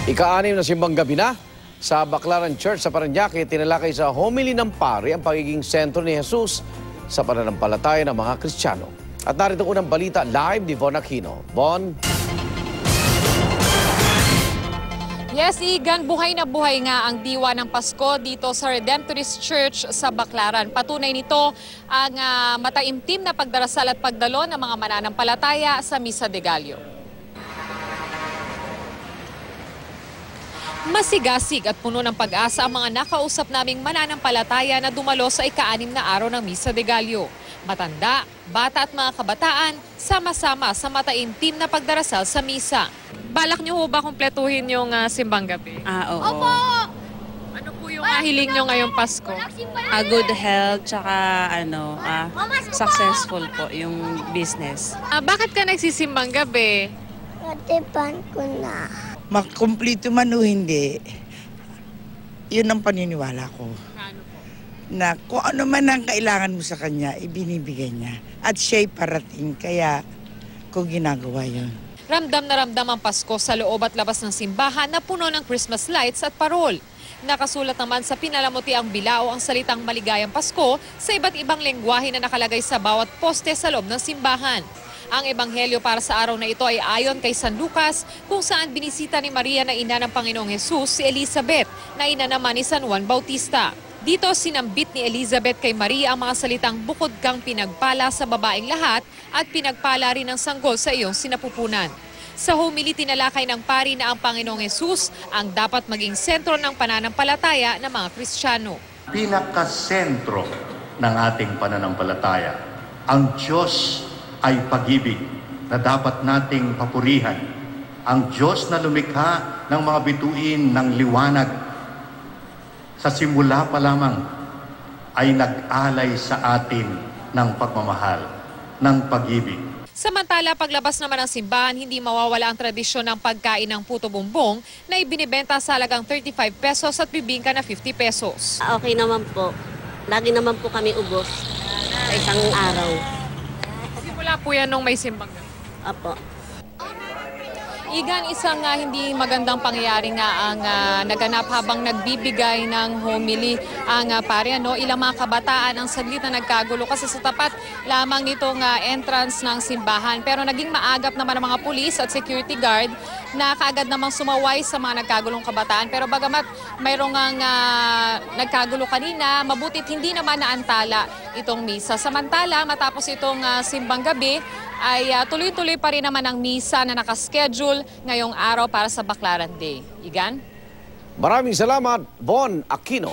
Ika-6 na simbang gabi na sa Baclaran Church sa Parañaque, tinalakay sa homily ng pari ang pagiging sentro ni Jesus sa pananampalataya ng mga Kristiyano. At narito unang balita live ni Von Aquino. Von? Yes, Igan, buhay na buhay nga ang diwa ng Pasko dito sa Redemptorist Church sa Baclaran. Patunay nito ang mataimtim na pagdarasal at pagdalo ng mga mananampalataya sa Misa de Gallo. Masigasig at puno ng pag-asa ang mga nakausap naming mananampalataya na dumalo sa ika-6 na araw ng Misa de Gallo. Matanda, bata at mga kabataan, sama-sama sa mataimtim na pagdarasal sa misa. Balak niyo ho ba kumpletuhin yung simbang gabi? Oo. Opo! Ano po yung hiling niyo ngayong Pasko? Good health, tsaka successful po yung business. Bakit ka nagsisimbang gabi? Natipan ko na. Makumplito man o hindi, yun ang paniniwala ko. Ano po? Na kung ano man ang kailangan mo sa kanya, ibinibigay niya. At siya'y parating, kaya ko ginagawa yun. Ramdam na ramdam ang Pasko sa loob at labas ng simbahan na puno ng Christmas lights at parol. Nakasulat naman sa pinalamuti ang bilao ang salitang maligayang Pasko sa iba't ibang lengguwahe na nakalagay sa bawat poste sa loob ng simbahan. Ang ebanghelyo para sa araw na ito ay ayon kay San Lucas, kung saan binisita ni Maria na ina ng Panginoong Jesus si Elizabeth, na ina naman ni San Juan Bautista. Dito sinambit ni Elizabeth kay Maria ang mga salitang bukod kang pinagpala sa babaeng lahat at pinagpala rin ang sanggol sa iyong sinapupunan. Sa homily tinalakay ng pari na ang Panginoong Jesus ang dapat maging sentro ng pananampalataya ng mga Kristiyano. Pinakasentro ng ating pananampalataya, ang Diyos ay pag-ibig na dapat nating papurihan. Ang Diyos na lumikha ng mga bituin ng liwanag, sa simula pa lamang ay nag-alay sa atin ng pagmamahal, ng pag-ibig. Samantala, paglabas naman ng simbahan, hindi mawawala ang tradisyon ng pagkain ng puto bumbong na ibinibenta sa halagang 35 pesos at bibingka na 50 pesos. Okay naman po. Lagi naman po kami ubos sa isang araw. Simula po yan nung may simbang gabi. Apo. Igan, isang hindi magandang pangyayari nga ang naganap habang nagbibigay ng homily ang pare. Ilang mga kabataan ang saglit na nagkagulo kasi sa tapat lamang nitong entrance ng simbahan. Pero naging maagap naman ang mga pulis at security guard na kaagad namang sumaway sa mga nagkagulong kabataan. Pero bagamat mayroong nagkagulo kanina, mabutit hindi naman naantala itong misa. Samantala, matapos itong simbang gabi, ay tuloy-tuloy pa rin naman ang misa na nakaschedule ngayong araw para sa Baclaran Day. Igan? Maraming salamat, Von Aquino.